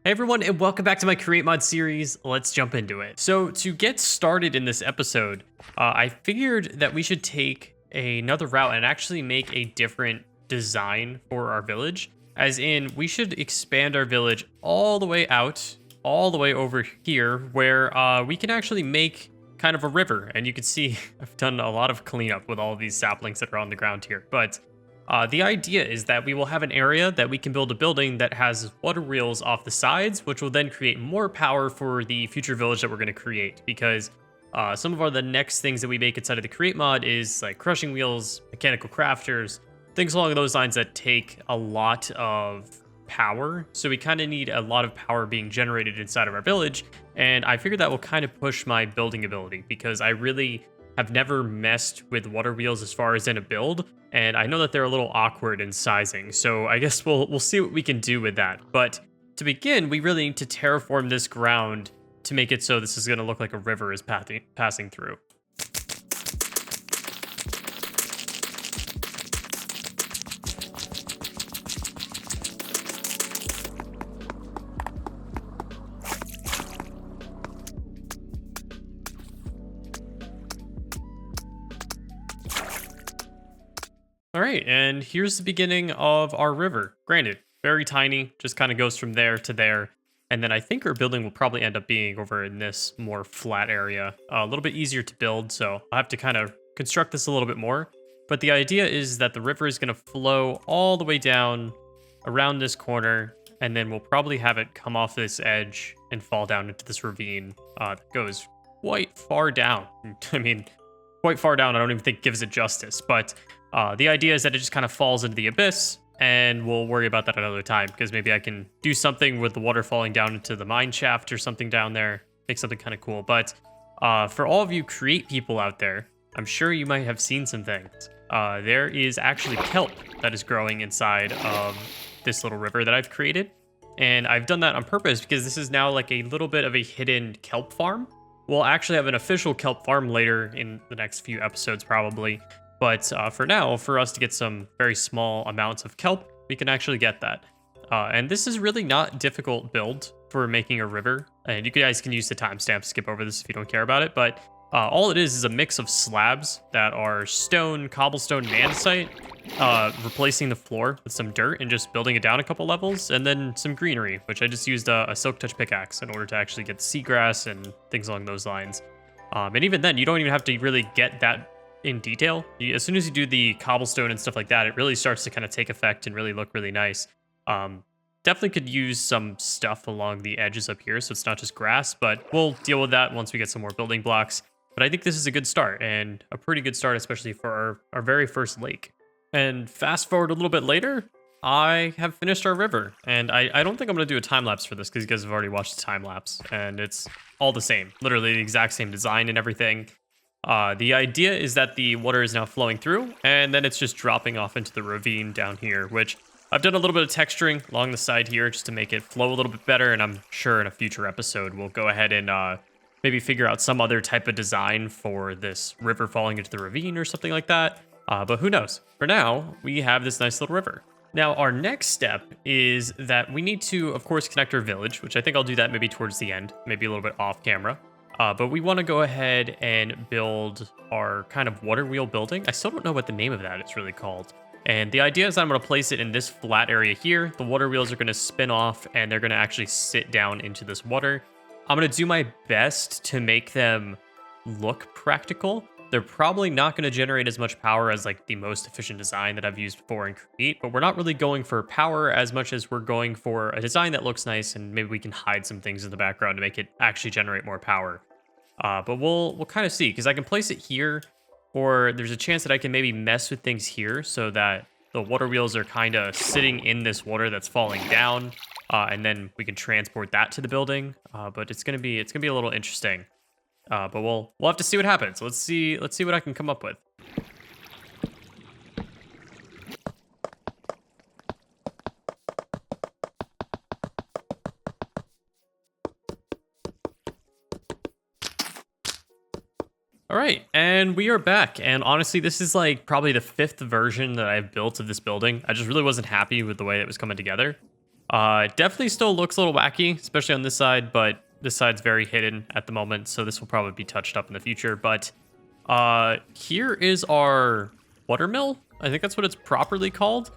Hey everyone, and welcome back to my Create Mod series. Let's jump into it. So to get started in this episode, I figured that we should take another route and actually make a different design for our village. As in, we should expand our village all the way out, all the way over here, where we can actually make kind of a river. And you can see I've done a lot of cleanup with all of these saplings that are on the ground here. But the idea is that we will have an area that we can build a building that has water wheels off the sides, which will then create more power for the future village that we're going to create. Because some of the next things that we make inside of the Create mod is like crushing wheels, mechanical crafters, things along those lines that take a lot of power. So we kind of need a lot of power being generated inside of our village. And I figured that will kind of push my building ability because I really have never messed with water wheels as far as in a build. And I know that they're a little awkward in sizing, so I guess we'll see what we can do with that. But to begin, we really need to terraform this ground to make it so this is going to look like a river is passing through. All right, and here's the beginning of our river. Granted, very tiny, just kind of goes from there to there. And then I think our building will probably end up being over in this more flat area. A little bit easier to build, so I'll have to kind of construct this a little bit more. But the idea is that the river is going to flow all the way down around this corner, and then we'll probably have it come off this edge and fall down into this ravine that goes quite far down. I mean, quite far down, I don't even think gives it justice, but the idea is that it just kind of falls into the abyss, and we'll worry about that another time, because maybe I can do something with the water falling down into the mine shaft or something down there, make something kind of cool. But for all of you Create people out there, I'm sure you might have seen some things. There is actually kelp that is growing inside of this little river that I've created, and I've done that on purpose because this is now like a little bit of a hidden kelp farm. We'll actually have an official kelp farm later in the next few episodes probably. But for now, for us to get some very small amounts of kelp, we can actually get that. And this is really not difficult build for making a river. And you guys can use the timestamp to skip over this if you don't care about it. But all it is a mix of slabs that are stone, cobblestone, and andesite, replacing the floor with some dirt and just building it down a couple levels. And then some greenery, which I just used a silk touch pickaxe in order to actually get the seagrass and things along those lines. And even then, you don't even have to really get that in detail. As soon as you do the cobblestone and stuff like that, it really starts to kind of take effect and really look really nice. Definitely could use some stuff along the edges up here so it's not just grass, but we'll deal with that once we get some more building blocks. But I think this is a good start, and a pretty good start, especially for our very first lake. And fast forward a little bit later, I have finished our river, and I don't think I'm going to do a time lapse for this because you guys have already watched the time lapse, and it's all the same, literally the exact same design and everything. The idea is that the water is now flowing through, and then it's just dropping off into the ravine down here, which I've done a little bit of texturing along the side here just to make it flow a little bit better, and I'm sure in a future episode we'll go ahead and maybe figure out some other type of design for this river falling into the ravine or something like that, but who knows. For now, we have this nice little river. Now, our next step is that we need to, of course, connect our village, which I think I'll do that maybe towards the end, maybe a little bit off camera. But we want to go ahead and build our kind of water wheel building. I still don't know what the name of that is really called. And the idea is that I'm going to place it in this flat area here. The water wheels are going to spin off and they're going to actually sit down into this water. I'm going to do my best to make them look practical. They're probably not going to generate as much power as like the most efficient design that I've used before in Create, but we're not really going for power as much as we're going for a design that looks nice, and maybe we can hide some things in the background to make it actually generate more power. But we'll kind of see, because I can place it here, or there's a chance that I can maybe mess with things here so that the water wheels are kind of sitting in this water that's falling down, and then we can transport that to the building. But it's gonna be a little interesting. But we'll have to see what happens. Let's see what I can come up with. All right, and we are back. And honestly, this is like probably the 5th version that I've built of this building. I just really wasn't happy with the way it was coming together. Definitely still looks a little wacky, especially on this side, but this side's very hidden at the moment, so this will probably be touched up in the future. But here is our Watermill. I think that's what it's properly called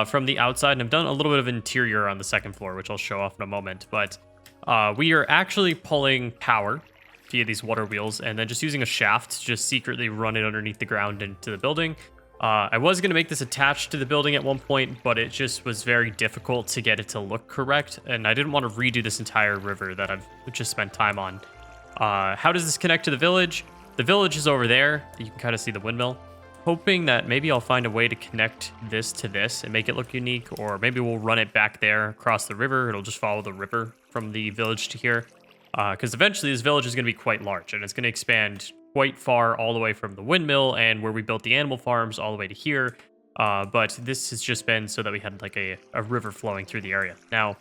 from the outside. And I've done a little bit of interior on the second floor, which I'll show off in a moment. But we are actually pulling power via these water wheels and then just using a shaft to just secretly run it underneath the ground into the building. I was going to make this attached to the building at one point, but it just was very difficult to get it to look correct. And I didn't want to redo this entire river that I've just spent time on. How does this connect to the village? The village is over there. You can kind of see the windmill. Hoping that maybe I'll find a way to connect this to this and make it look unique, or maybe we'll run it back there across the river. It'll just follow the river from the village to here. Because eventually this village is going to be quite large and it's going to expand quite far all the way from the windmill and where we built the animal farms all the way to here. But this has just been so that we had like a river flowing through the area. Now,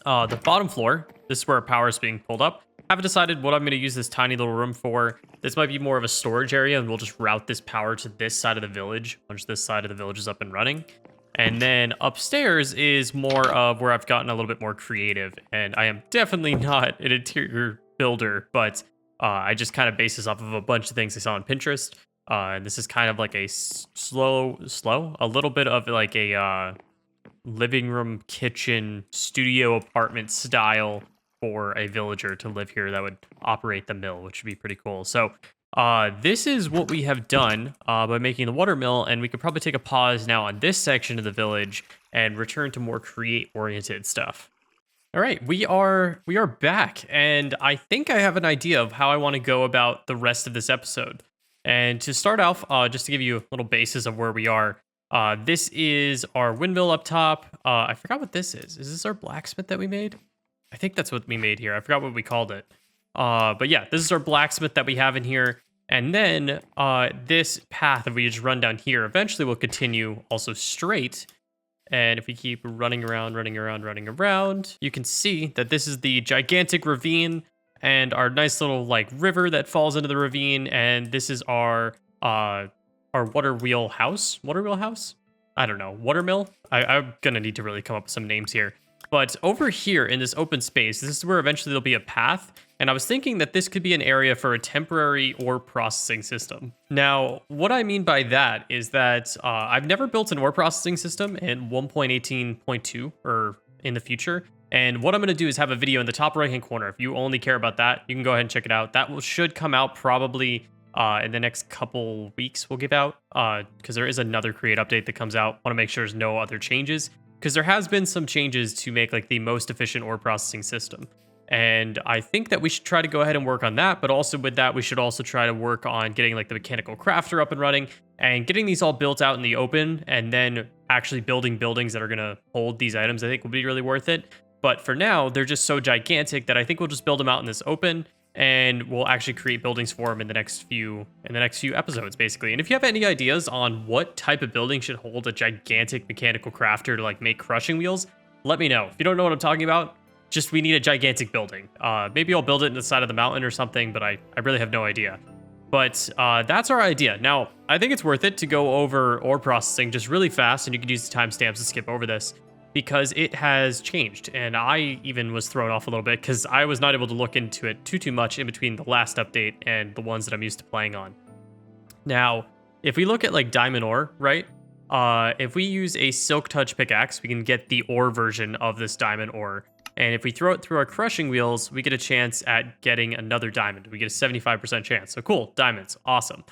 the bottom floor, this is where our power is being pulled up. I haven't decided what I'm going to use this tiny little room for. This might be more of a storage area, and we'll just route this power to this side of the village once this side of the village is up and running. And then upstairs is more of where I've gotten a little bit more creative. And I am definitely not an interior builder, but I just kind of base this off of a bunch of things I saw on Pinterest. And this is kind of like a a little bit of like a living room, kitchen, studio apartment style for a villager to live here that would operate the mill, which would be pretty cool. So this is what we have done by making the water mill, and we could probably take a pause now on this section of the village and return to more create-oriented stuff. All right, we are back, and I think I have an idea of how I want to go about the rest of this episode. And to start off, just to give you a little basis of where we are, this is our windmill up top. I forgot what this is. Is this our blacksmith that we made? I think that's what we made here. I forgot what we called it. But yeah, this is our blacksmith that we have in here. And then this path that we just run down here eventually will continue also straight. And if we keep running around, you can see that this is the gigantic ravine and our nice little like river that falls into the ravine. And this is our water wheel house. Water wheel house? I don't know. Watermill? I'm gonna need to really come up with some names here. But over here in this open space, this is where eventually there'll be a path. And I was thinking that this could be an area for a temporary ore processing system. Now, what I mean by that is that I've never built an ore processing system in 1.18.2 or in the future. And what I'm going to do is have a video in the top right-hand corner. If you only care about that, you can go ahead and check it out. That should come out probably in the next couple weeks we'll give out. Because there is another create update that comes out. Want to make sure there's no other changes. Because there has been some changes to make like the most efficient ore processing system. And I think that we should try to go ahead and work on that. But also with that, we should also try to work on getting like the mechanical crafter up and running and getting these all built out in the open and then actually building buildings that are going to hold these items. I think will be really worth it. But for now, they're just so gigantic that I think we'll just build them out in this open and we'll actually create buildings for them in the next few episodes, basically. And if you have any ideas on what type of building should hold a gigantic mechanical crafter to like make crushing wheels, let me know. If you don't know what I'm talking about, just we need a gigantic building. Maybe I'll build it in the side of the mountain or something, but I really have no idea. But that's our idea. Now, I think it's worth it to go over ore processing just really fast, and you can use the timestamps to skip over this, because it has changed. And I even was thrown off a little bit because I was not able to look into it too much in between the last update and the ones that I'm used to playing on. Now, if we look at like diamond ore, right? If we use a silk touch pickaxe, we can get the ore version of this diamond ore. And if we throw it through our crushing wheels, we get a chance at getting another diamond. We get a 75% chance. So cool, diamonds, awesome.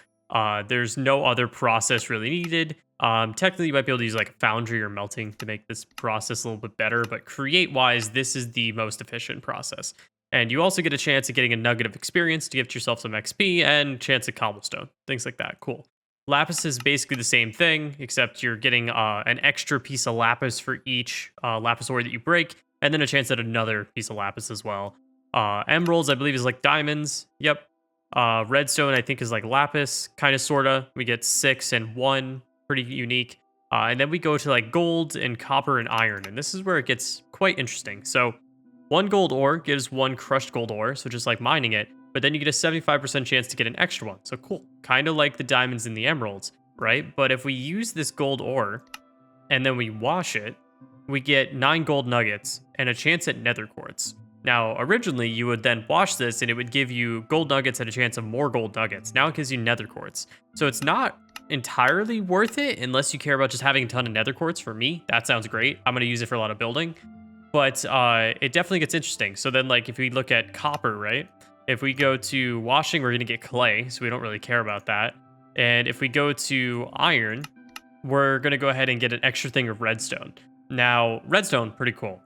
There's no other process really needed. Technically, you might be able to use like a foundry or melting to make this process a little bit better, but create-wise, this is the most efficient process. And you also get a chance at getting a nugget of experience to give yourself some XP and chance at cobblestone, things like that. Cool. Lapis is basically the same thing, except you're getting an extra piece of lapis for each lapis ore that you break, and then a chance at another piece of lapis as well. Emeralds, I believe, is like diamonds. Yep. Redstone, I think, is like lapis, kind of, sort of. We get 6 and 1. Pretty unique. And then we go to like gold and copper and iron. And this is where it gets quite interesting. So 1 gold ore gives 1 crushed gold ore. So just like mining it. But then you get a 75% chance to get an extra one. So cool. Kind of like the diamonds and the emeralds, right? But if we use this gold ore and then we wash it, we get 9 gold nuggets and a chance at nether quartz. Now, originally, you would then wash this and it would give you gold nuggets and a chance of more gold nuggets. Now it gives you nether quartz. So it's not entirely worth it unless you care about just having a ton of nether quartz. For me, that sounds great. I'm going to use it for a lot of building. But it definitely gets interesting. So then, like, if we look at copper, right? If we go to washing, we're going to get clay. So we don't really care about that. And if we go to iron, we're going to go ahead and get an extra thing of redstone. Now, redstone, pretty cool.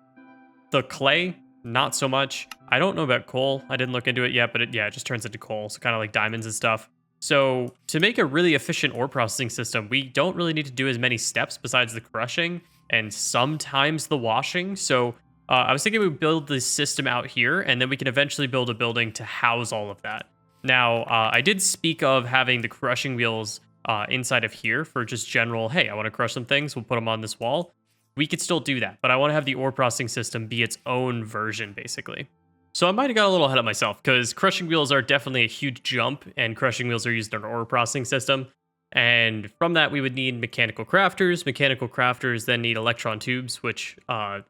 The clay, not so much. I don't know about coal. I didn't look into it yet, but it just turns into coal. So kind of like diamonds and stuff. So to make a really efficient ore processing system, we don't really need to do as many steps besides the crushing and sometimes the washing. So I was thinking we would build this system out here, and then we can eventually build a building to house all of that. Now, I did speak of having the crushing wheels inside of here for just general, hey, I want to crush some things. We'll put them on this wall. We could still do that, but I want to have the ore processing system be its own version, basically. So I might have got a little ahead of myself, because crushing wheels are definitely a huge jump, and crushing wheels are used in an ore processing system. And from that, we would need mechanical crafters. Mechanical crafters then need electron tubes, which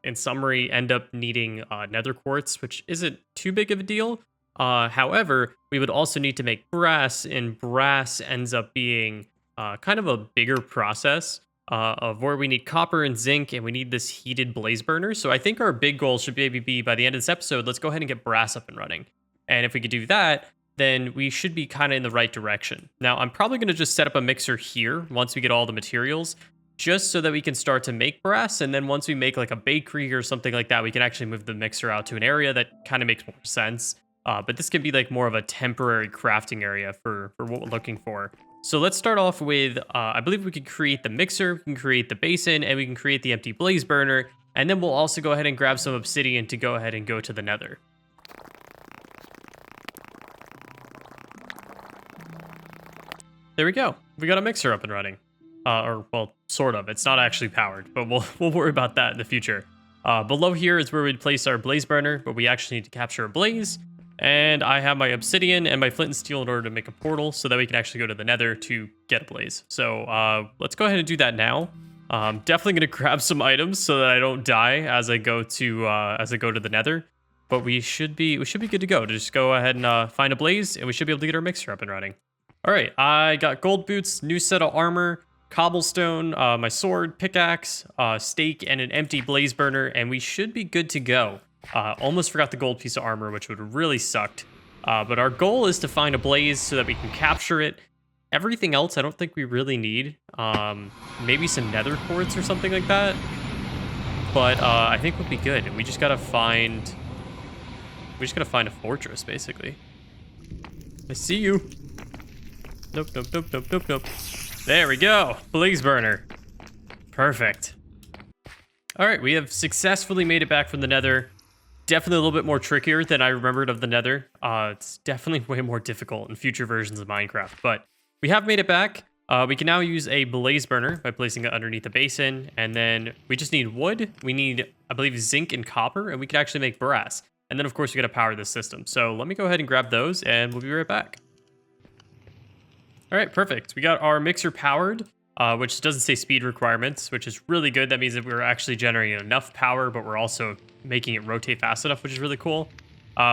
in summary end up needing nether quartz, which isn't too big of a deal. However, we would also need to make brass, and brass ends up being kind of a bigger process of where we need copper and zinc, and we need this heated blaze burner. So I think our big goal should maybe be, by the end of this episode, let's go ahead and get brass up and running. And if we could do that, then we should be kind of in the right direction. Now, I'm probably going to just set up a mixer here once we get all the materials, just so that we can start to make brass. And then once we make like a bakery or something like that, we can actually move the mixer out to an area that kind of makes more sense. But this can be like more of a temporary crafting area for what we're looking for. So let's start off with, I believe we can create the mixer, we can create the basin, and we can create the empty blaze burner. And then we'll also go ahead and grab some obsidian to go ahead and go to the nether. There we go. We got a mixer up and running. Or, well, sort of. It's not actually powered, but we'll worry about that in the future. Below here is where we'd place our blaze burner, but we actually need to capture a blaze. And I have my obsidian and my flint and steel in order to make a portal so that we can actually go to the nether to get a blaze. So let's go ahead and do that now. Definitely going to grab some items so that I don't die as I go to the nether. But we should be good to go. Just go ahead and find a blaze, and we should be able to get our mixer up and running. All right, I got gold boots, new set of armor, cobblestone, my sword, pickaxe, stake, and an empty blaze burner, and we should be good to go. Almost forgot the gold piece of armor, which would have really sucked. But our goal is to find a blaze so that we can capture it. Everything else, I don't think we really need. Maybe some nether quartz or something like that. But I think we'll be good. We just gotta find a fortress, basically. I see you. Nope, nope, nope, nope, nope, nope. There we go. Blaze burner. Perfect. All right, we have successfully made it back from the nether. Definitely a little bit more trickier than I remembered of the nether. It's definitely way more difficult in future versions of Minecraft, but we have made it back. We can now use a blaze burner by placing it underneath the basin, and then we just need wood. We need, I believe, zinc and copper, and we can actually make brass. And then, of course, we got to power this system. So let me go ahead and grab those, and we'll be right back. All right, perfect. We got our mixer powered, which doesn't say speed requirements, which is really good. That means that we're actually generating enough power, but we're also making it rotate fast enough, which is really cool.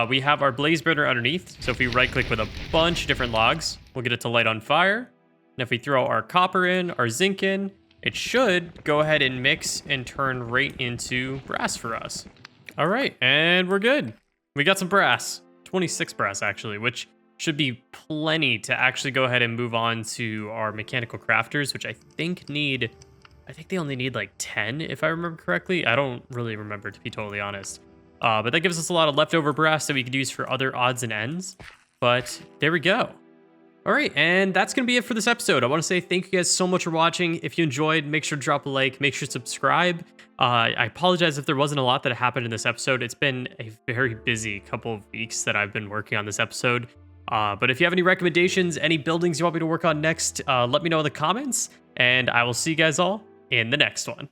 We have our blaze burner underneath. So if we right click with a bunch of different logs, we'll get it to light on fire. And if we throw our copper in, our zinc in, it should go ahead and mix and turn right into brass for us. All right, and we're good. We got some brass, 26 brass actually, which should be plenty to actually go ahead and move on to our mechanical crafters, which I think they only need like 10, if I remember correctly. I don't really remember, to be totally honest. But that gives us a lot of leftover brass that we could use for other odds and ends. But there we go. All right, and that's going to be it for this episode. I want to say thank you guys so much for watching. If you enjoyed, make sure to drop a like, make sure to subscribe. I apologize if there wasn't a lot that happened in this episode. It's been a very busy couple of weeks that I've been working on this episode. But if you have any recommendations, any buildings you want me to work on next, let me know in the comments, and I will see you guys all in the next one.